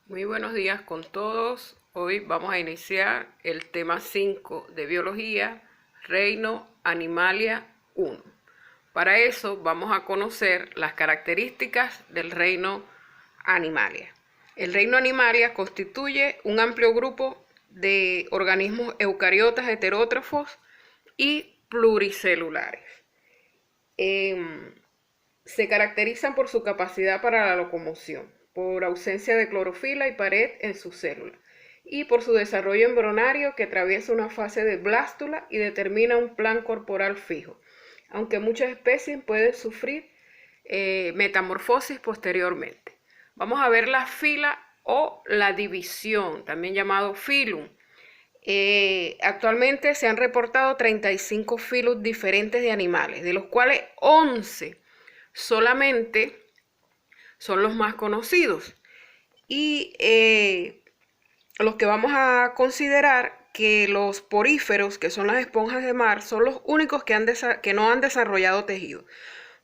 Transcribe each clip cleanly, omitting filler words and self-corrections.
Muy buenos días con todos. Hoy vamos a iniciar el tema 5 de biología, Reino Animalia 1. Para eso vamos a conocer las características del reino Animalia. El reino Animalia constituye un amplio grupo de organismos eucariotas heterótrofos y pluricelulares. Se caracterizan por su capacidad para la locomoción, por ausencia de clorofila y pared en sus células, y por su desarrollo embrionario que atraviesa una fase de blástula y determina un plan corporal fijo, aunque muchas especies pueden sufrir metamorfosis posteriormente. Vamos a ver la fila o la división, también llamado filum. Actualmente se han reportado 35 filos diferentes de animales, de los cuales 11 solamente son los más conocidos. Y los que vamos a considerar que los poríferos, que son las esponjas de mar, son los únicos que no han desarrollado tejido.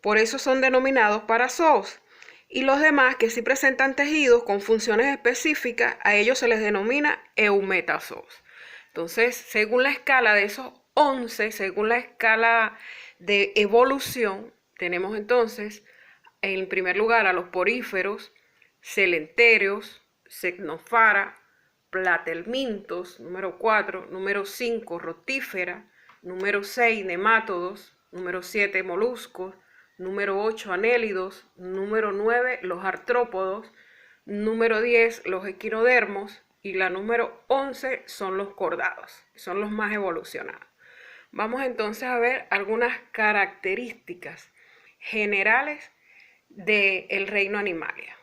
Por eso son denominados parazoos. Y los demás que sí presentan tejidos con funciones específicas, a ellos se les denomina eumetazoos. Entonces, según la escala de esos 11, según la escala de evolución, tenemos entonces en primer lugar a los poríferos, celentéreos, cecnofara, platelmintos, número 4, número 5, rotífera, número 6, nemátodos, número 7, moluscos, número 8, anélidos, número 9, los artrópodos, número 10, los equinodermos, y la número 11 son los cordados, son los más evolucionados. Vamos entonces a ver algunas características generales del reino Animalia.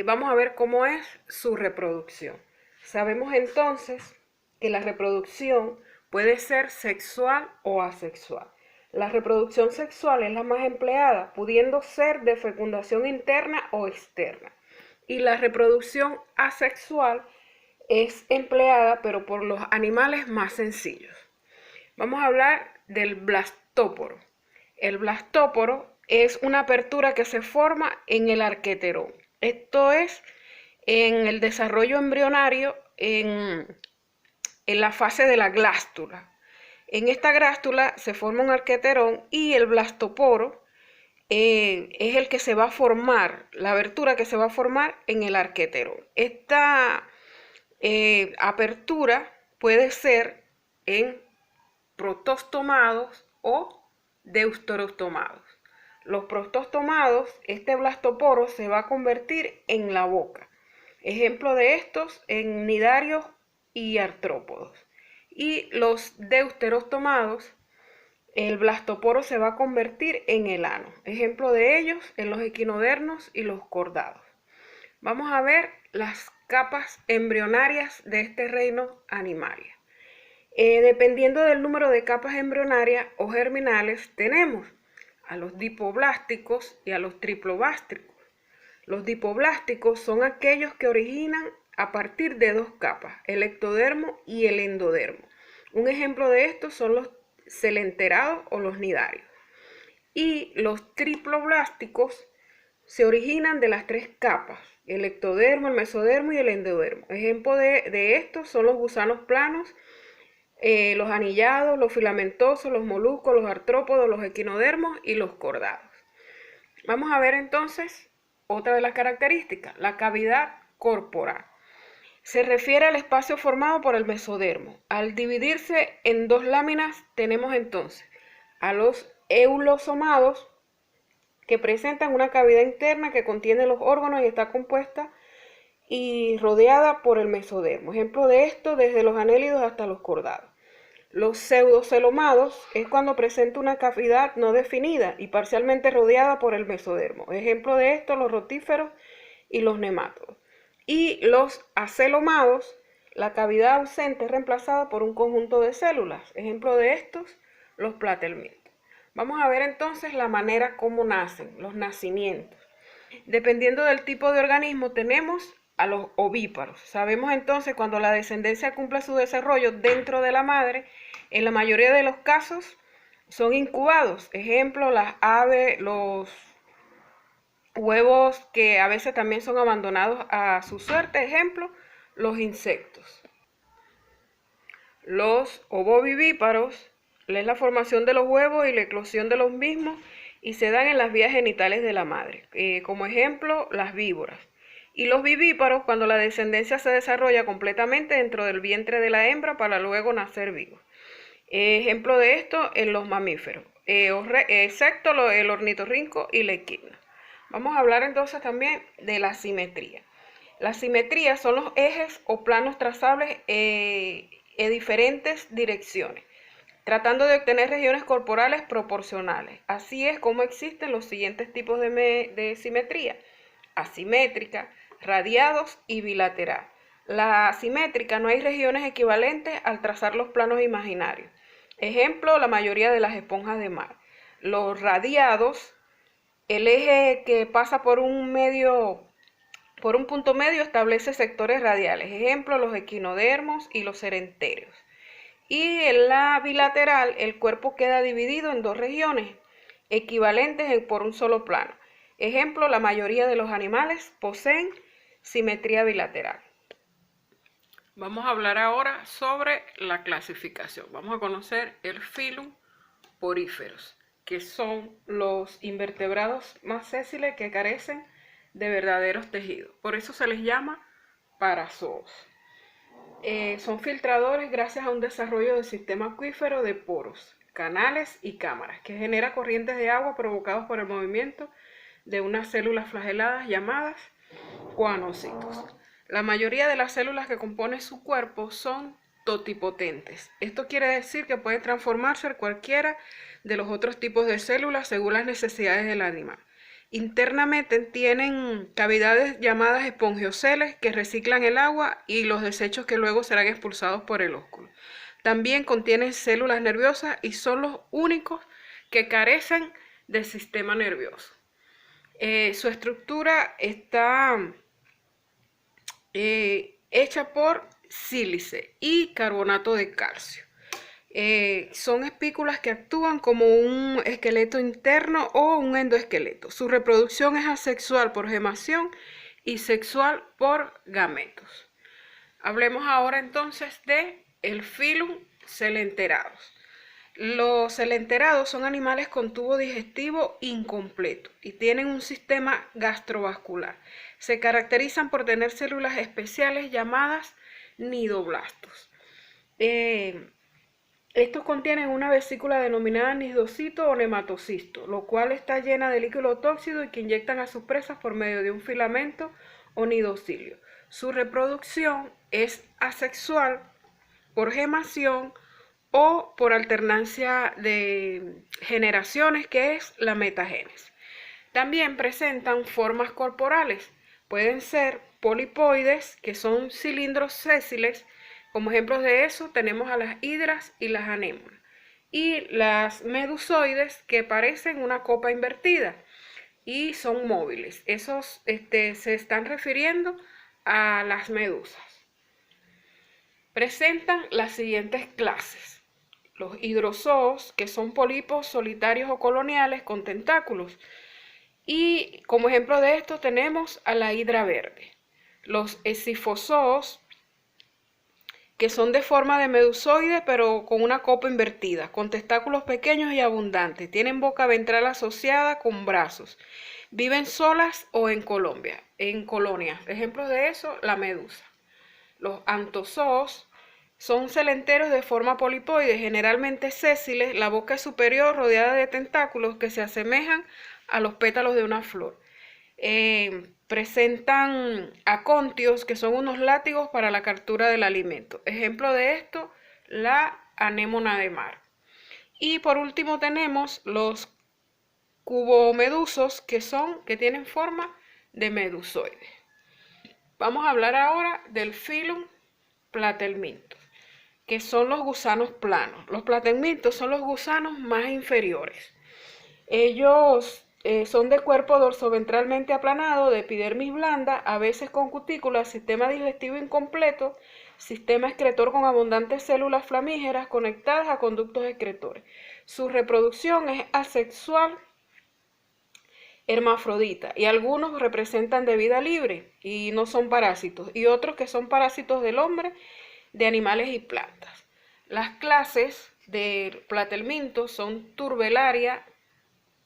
Vamos a ver cómo es su reproducción. Sabemos entonces que la reproducción puede ser sexual o asexual. La reproducción sexual es la más empleada, pudiendo ser de fecundación interna o externa. Y la reproducción asexual es empleada, pero por los animales más sencillos. Vamos a hablar del blastóporo. El blastóporo es una apertura que se forma en el arqueterón. Esto es en el desarrollo embrionario en la fase de la glástula. En esta glástula se forma un arqueterón y el blastoporo es el que se va a formar, la abertura que se va a formar en el arqueterón. Esta apertura puede ser en protostomados o deuterostomados. Los protostomados, este blastoporo se va a convertir en la boca. Ejemplo de estos en nidarios y artrópodos. Y los deuterostomados, el blastoporo se va a convertir en el ano. Ejemplo de ellos en los equinodermos y los cordados. Vamos a ver las capas embrionarias de este reino Animalia. Dependiendo del número de capas embrionarias o germinales, tenemos a los dipoblásticos y a los triploblásticos. Los dipoblásticos son aquellos que originan a partir de dos capas, el ectodermo y el endodermo. Un ejemplo de estos son los celenterados o los nidarios. Y los triploblásticos se originan de las tres capas, el ectodermo, el mesodermo y el endodermo. Ejemplo de estos son los gusanos planos, los anillados, los filamentosos, los moluscos, los artrópodos, los equinodermos y los cordados. Vamos a ver entonces otra de las características, la cavidad corporal. Se refiere al espacio formado por el mesodermo. Al dividirse en dos láminas tenemos entonces a los eulosomados, que presentan una cavidad interna que contiene los órganos y está compuesta y rodeada por el mesodermo. Ejemplo de esto desde los anélidos hasta los cordados. Los pseudocelomados es cuando presenta una cavidad no definida y parcialmente rodeada por el mesodermo. Ejemplo de esto los rotíferos y los nemátodos. Y los acelomados, la cavidad ausente es reemplazada por un conjunto de células. Ejemplo de estos los platelmintos. Vamos a ver entonces la manera como nacen, los nacimientos. Dependiendo del tipo de organismo tenemos a los ovíparos. Sabemos entonces cuando la descendencia cumple su desarrollo dentro de la madre, en la mayoría de los casos son incubados. Ejemplo, las aves, los huevos que a veces también son abandonados a su suerte. Ejemplo, los insectos. Los ovovivíparos es la formación de los huevos y la eclosión de los mismos y se dan en las vías genitales de la madre. Como ejemplo, las víboras. Y los vivíparos cuando la descendencia se desarrolla completamente dentro del vientre de la hembra para luego nacer vivos. Ejemplo de esto en los mamíferos, excepto el ornitorrinco y la equidna. Vamos a hablar entonces también de la simetría. La simetría son los ejes o planos trazables en diferentes direcciones, tratando de obtener regiones corporales proporcionales. Así es como existen los siguientes tipos de simetría: asimétrica, radiados y bilateral. La asimétrica no hay regiones equivalentes al trazar los planos imaginarios. Ejemplo, la mayoría de las esponjas de mar. Los radiados, el eje que pasa por un punto medio establece sectores radiales. Ejemplo, los equinodermos y los serenterios. Y en la bilateral, el cuerpo queda dividido en dos regiones equivalentes por un solo plano. Ejemplo, la mayoría de los animales poseen simetría bilateral. Vamos a hablar ahora sobre la clasificación. Vamos a conocer el filum poríferos, que son los invertebrados más sésiles que carecen de verdaderos tejidos. Por eso se les llama parazoos. Son filtradores gracias a un desarrollo del sistema acuífero de poros, canales y cámaras, que genera corrientes de agua provocados por el movimiento de unas células flageladas llamadas coanocitos. La mayoría de las células que componen su cuerpo son totipotentes. Esto quiere decir que pueden transformarse en cualquiera de los otros tipos de células según las necesidades del animal. Internamente tienen cavidades llamadas espongiocele que reciclan el agua y los desechos que luego serán expulsados por el ósculo. También contienen células nerviosas y son los únicos que carecen del sistema nervioso. Su estructura está hecha por sílice y carbonato de calcio. Son espículas que actúan como un esqueleto interno o un endoesqueleto. Su reproducción es asexual por gemación y sexual por gametos. Hablemos ahora entonces de el filum coelenterados. Los coelenterados son animales con tubo digestivo incompleto y tienen un sistema gastrovascular. Se caracterizan por tener células especiales llamadas nidoblastos. Estos contienen una vesícula denominada nidocito o nematocisto, lo cual está llena de líquido tóxico y que inyectan a sus presas por medio de un filamento o nidocilio. Su reproducción es asexual por gemación o por alternancia de generaciones, que es la metagénesis. También presentan formas corporales. Pueden ser polipoides, que son cilindros sésiles. Como ejemplos de eso tenemos a las hidras y las anémonas. Y las medusoides, que parecen una copa invertida y son móviles. Esos se están refiriendo a las medusas. Presentan las siguientes clases: los hidrozoos, que son pólipos solitarios o coloniales con tentáculos. Y como ejemplo de esto tenemos a la hidra verde. Los escifozoos, que son de forma de medusoide y con una copa invertida, con testáculos pequeños y abundantes. Tienen boca ventral asociada con brazos. Viven solas o en colonias. Ejemplos de eso, la medusa. Los antozoos son celenteros de forma polipoide, generalmente sésiles. La boca es superior, rodeada de tentáculos que se asemejan a los pétalos de una flor. Presentan acontios, que son unos látigos para la captura del alimento. Ejemplo de esto, la anémona de mar. Y por último tenemos los cubomedusos, que tienen forma de medusoide. Vamos a hablar ahora del filum platelmintos, que son los gusanos planos. Los platelmintos son los gusanos más inferiores. Ellos son de cuerpo dorsoventralmente aplanado, de epidermis blanda, a veces con cutícula, sistema digestivo incompleto, sistema excretor con abundantes células flamígeras conectadas a conductos excretores. Su reproducción es asexual hermafrodita, y algunos representan de vida libre y no son parásitos, y otros que son parásitos del hombre, de animales y plantas. Las clases de platelminto son turbelaria,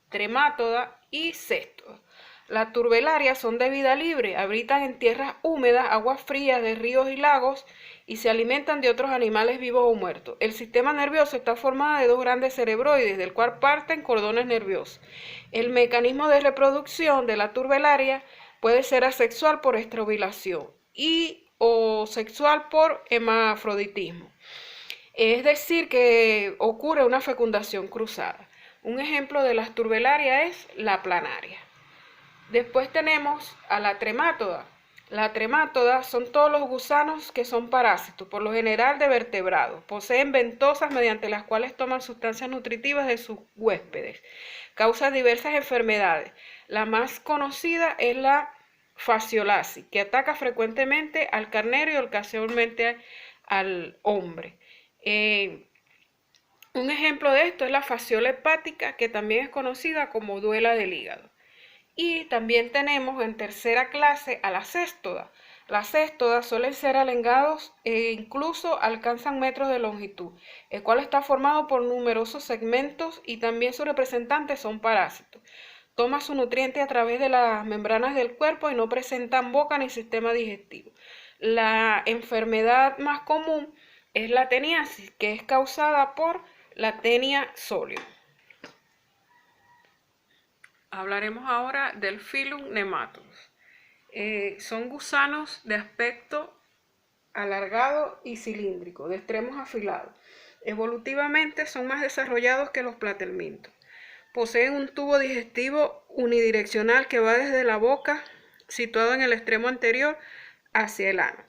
tremátoda y cestoda. Las turbelarias son de vida libre, habitan en tierras húmedas, aguas frías de ríos y lagos y se alimentan de otros animales vivos o muertos. El sistema nervioso está formado de dos grandes cerebroides, del cual parten cordones nerviosos. El mecanismo de reproducción de la turbelaria puede ser asexual por estrobilación y o sexual por hermafroditismo. Es decir, que ocurre una fecundación cruzada. Un ejemplo de las turbelarias es la planaria. Después tenemos a la tremátoda. La tremátoda son todos los gusanos que son parásitos, por lo general de vertebrados. Poseen ventosas mediante las cuales toman sustancias nutritivas de sus huéspedes. Causan diversas enfermedades. La más conocida es la fasciolasis, que ataca frecuentemente al carnero y ocasionalmente al hombre. Un ejemplo de esto es la fasciola hepática, que también es conocida como duela del hígado. Y también tenemos en tercera clase a la céstoda. Las céstodas suelen ser alargados e incluso alcanzan metros de longitud, el cual está formado por numerosos segmentos y también sus representantes son parásitos. Toma su nutriente a través de las membranas del cuerpo y no presentan boca ni sistema digestivo. La enfermedad más común es la teniasis, que es causada por la Taenia solium. Hablaremos ahora del Phylum Nematodes. Son gusanos de aspecto alargado y cilíndrico, de extremos afilados. Evolutivamente son más desarrollados que los platelmintos. Poseen un tubo digestivo unidireccional que va desde la boca, situado en el extremo anterior, hacia el ano.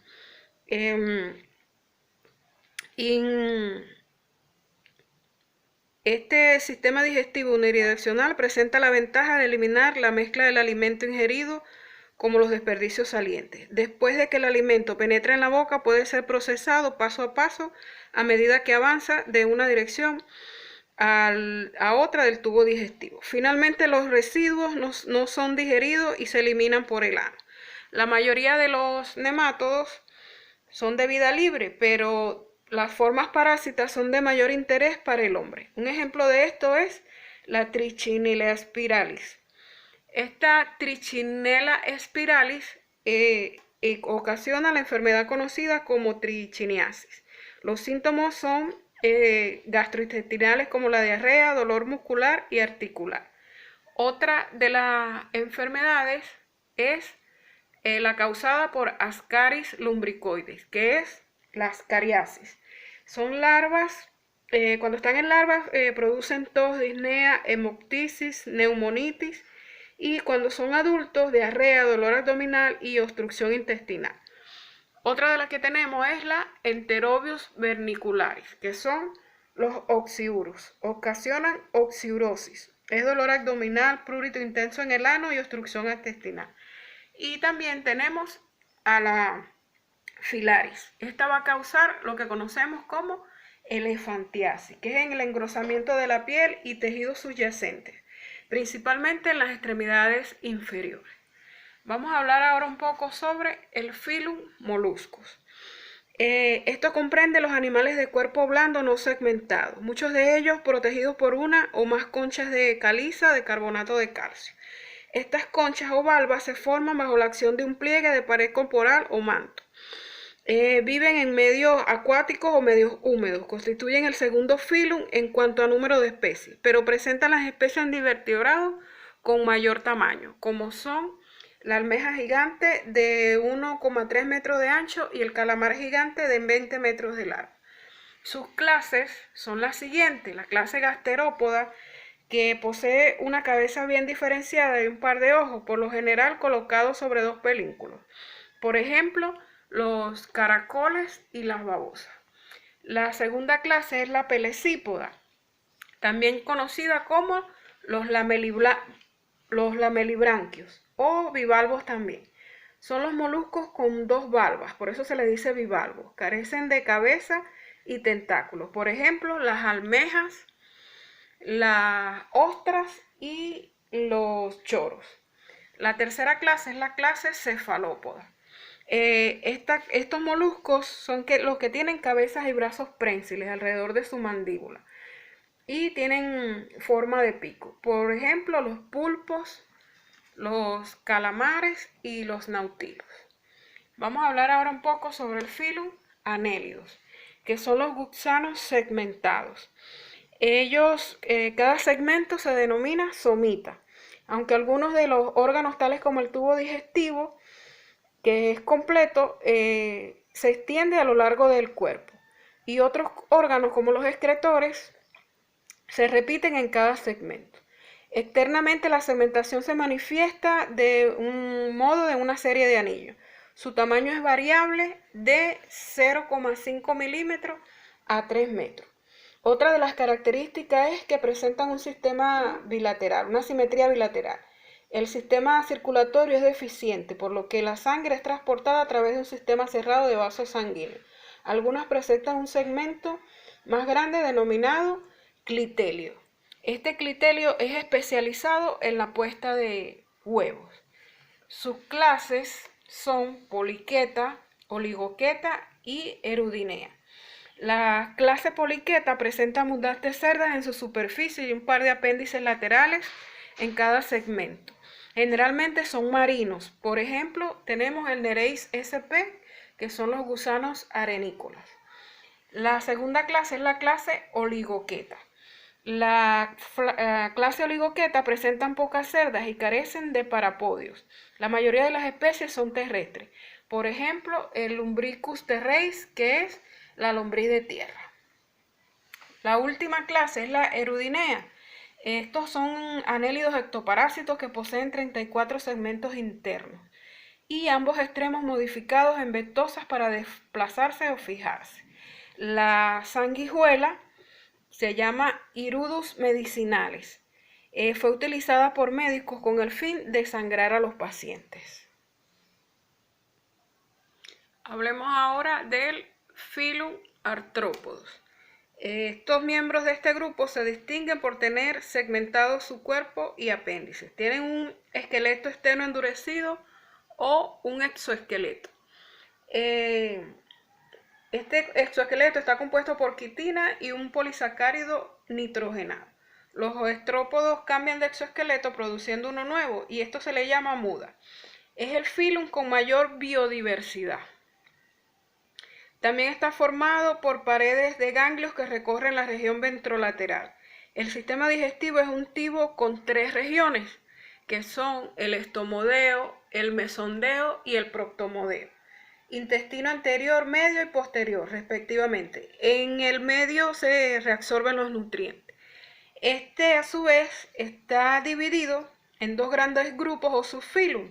Este sistema digestivo unidireccional presenta la ventaja de eliminar la mezcla del alimento ingerido como los desperdicios salientes. Después de que el alimento penetra en la boca, puede ser procesado paso a paso a medida que avanza de una dirección a otra del tubo digestivo. Finalmente, los residuos no son digeridos y se eliminan por el ano. La mayoría de los nemátodos son de vida libre, pero las formas parásitas son de mayor interés para el hombre. Un ejemplo de esto es la Trichinella spiralis. Esta Trichinella spiralis ocasiona la enfermedad conocida como trichiniasis. Los síntomas son gastrointestinales como la diarrea, dolor muscular y articular. Otra de las enfermedades es la causada por Ascaris lumbricoides, que es la ascariasis. Son larvas, cuando están en larvas producen tos, disnea, hemoptisis, neumonitis, y cuando son adultos, diarrea, dolor abdominal y obstrucción intestinal. Otra de las que tenemos es la Enterobius vernicularis, que son los oxiurus. Ocasionan oxiurosis. Es dolor abdominal, prurito intenso en el ano y obstrucción intestinal. Y también tenemos a la filaris. Esta va a causar lo que conocemos como elefantiasis, que es en el engrosamiento de la piel y tejidos subyacentes, principalmente en las extremidades inferiores. Vamos a hablar ahora un poco sobre el Phylum Molluscus. Esto comprende los animales de cuerpo blando no segmentado, muchos de ellos protegidos por una o más conchas de caliza de carbonato de calcio. Estas conchas o valvas se forman bajo la acción de un pliegue de pared corporal o manto. Viven en medios acuáticos o medios húmedos. Constituyen el segundo phylum en cuanto a número de especies, pero presentan las especies de invertebrados con mayor tamaño, como son la almeja gigante de 1,3 metros de ancho y el calamar gigante de 20 metros de largo. Sus clases son las siguientes: la clase gasterópoda, que posee una cabeza bien diferenciada y un par de ojos, por lo general colocados sobre dos pelínculos. Por ejemplo, los caracoles y las babosas. La segunda clase es la pelecípoda, también conocida como los lamelibranquios o bivalvos también. Son los moluscos con dos valvas, por eso se les dice bivalvos. Carecen de cabeza y tentáculos. Por ejemplo, las almejas, las ostras y los choros. La tercera clase es la clase cefalópoda. Estos moluscos son los que tienen cabezas y brazos prensiles alrededor de su mandíbula y tienen forma de pico. Por ejemplo, los pulpos, los calamares y los nautilos. Vamos a hablar ahora un poco sobre el filum Annelidos, que son los gusanos segmentados. Ellos, cada segmento se denomina somita, aunque algunos de los órganos tales como el tubo digestivo, que es completo, se extiende a lo largo del cuerpo, y otros órganos como los excretores se repiten en cada segmento. Externamente la segmentación se manifiesta de un modo de una serie de anillos. Su tamaño es variable de 0,5 milímetros a 3 metros. Otra de las características es que presentan un sistema bilateral, una simetría bilateral. El sistema circulatorio es deficiente, por lo que la sangre es transportada a través de un sistema cerrado de vasos sanguíneos. Algunas presentan un segmento más grande denominado clitelio. Este clitelio es especializado en la puesta de huevos. Sus clases son poliqueta, oligoqueta y erudinea. La clase poliqueta presenta mudas de cerdas en su superficie y un par de apéndices laterales en cada segmento. Generalmente son marinos. Por ejemplo, tenemos el Nereis sp, que son los gusanos arenícolas. La segunda clase es la clase oligoqueta. La clase oligoqueta presentan pocas cerdas y carecen de parapodios. La mayoría de las especies son terrestres. Por ejemplo, el Lumbricus terreis, que es la lombriz de tierra. La última clase es la erudinea. Estos son anélidos ectoparásitos que poseen 34 segmentos internos y ambos extremos modificados en ventosas para desplazarse o fijarse. La sanguijuela se llama Hirudus medicinales. Fue utilizada por médicos con el fin de sangrar a los pacientes. Hablemos ahora del filum Arthropodos. Estos miembros de este grupo se distinguen por tener segmentado su cuerpo y apéndices. Tienen un esqueleto externo endurecido o un exoesqueleto. Este exoesqueleto está compuesto por quitina y un polisacárido nitrogenado. Los estrópodos cambian de exoesqueleto produciendo uno nuevo y esto se le llama muda. Es el filum con mayor biodiversidad. También está formado por paredes de ganglios que recorren la región ventrolateral. El sistema digestivo es un tibo con 3 regiones, que son el estomodeo, el mesondeo y el proctomodeo. Intestino anterior, medio y posterior, respectivamente. En el medio se reabsorben los nutrientes. Este, a su vez, está dividido en 2 grandes grupos o subfilum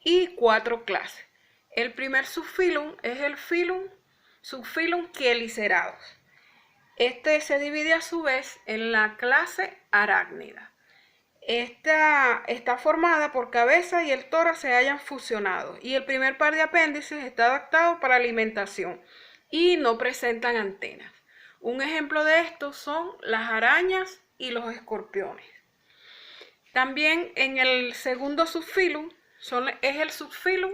y 4 clases. El primer subfilum es el subfilum Chelicerados. Este se divide a su vez en la clase arácnida. Esta está formada por cabeza y el tórax se hallan fusionados y el primer par de apéndices está adaptado para alimentación y no presentan antenas. Un ejemplo de esto son las arañas y los escorpiones. También en el segundo subfilum es el subfilum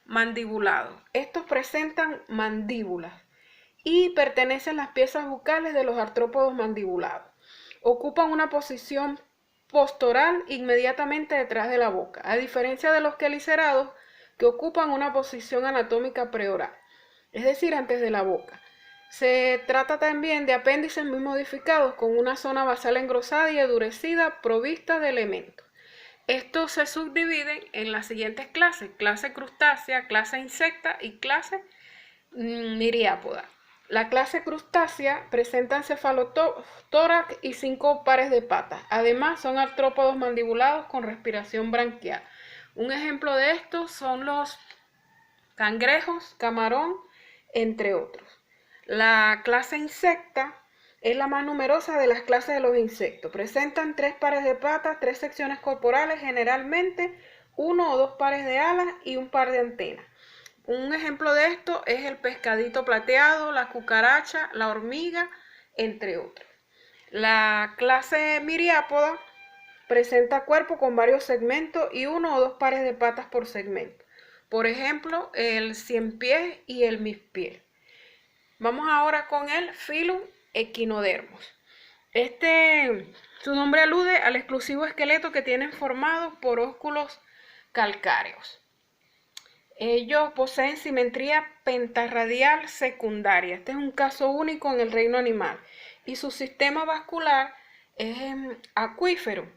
mandibulado. Estos presentan mandíbulas y pertenecen a las piezas bucales de los artrópodos mandibulados. Ocupan una posición postoral inmediatamente detrás de la boca, a diferencia de los quelicerados que ocupan una posición anatómica preoral, es decir, antes de la boca. Se trata también de apéndices muy modificados con una zona basal engrosada y endurecida provista de elementos. Estos se subdividen en las siguientes clases: clase crustácea, clase insecta y clase miriápoda. La clase crustácea presenta cefalotórax y 5 pares de patas. Además, son artrópodos mandibulados con respiración branquial. Un ejemplo de estos son los cangrejos, camarón, entre otros. La clase insecta es la más numerosa de las clases de los insectos. Presentan 3 pares de patas, 3 secciones corporales, generalmente 1 o 2 pares de alas y un par de antenas. Un ejemplo de esto es el pescadito plateado, la cucaracha, la hormiga, entre otros. La clase miriápoda presenta cuerpo con varios segmentos y 1 o 2 pares de patas por segmento. Por ejemplo, el ciempiés y el mispiés. Vamos ahora con el Phylum Echinodermos. Su nombre alude al exclusivo esqueleto que tienen formado por ósculos calcáreos. Ellos poseen simetría pentarradial secundaria. Este es un caso único en el reino animal. Y su sistema vascular es acuífero.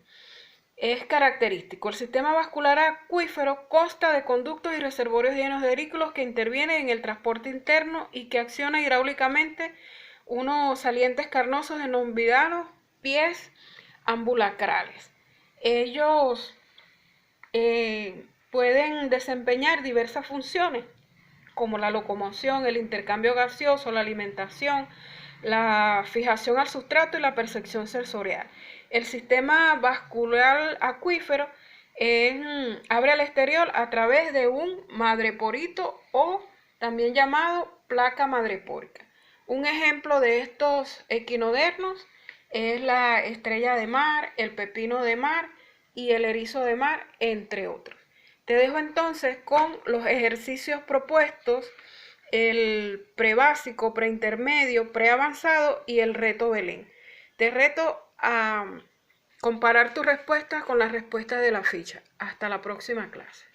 Es característico. El sistema vascular acuífero consta de conductos y reservorios llenos de aurículos que intervienen en el transporte interno y que acciona hidráulicamente unos salientes carnosos denominados pies ambulacrales. Ellos pueden desempeñar diversas funciones, como la locomoción, el intercambio gaseoso, la alimentación, la fijación al sustrato y la percepción sensorial. El sistema vascular acuífero abre al exterior a través de un madreporito o también llamado placa madrepórica. Un ejemplo de estos equinodermos es la estrella de mar, el pepino de mar y el erizo de mar, entre otros. Te dejo entonces con los ejercicios propuestos, el prebásico, preintermedio, preavanzado y el reto Belén. Te reto a comparar tus respuestas con las respuestas de la ficha. Hasta la próxima clase.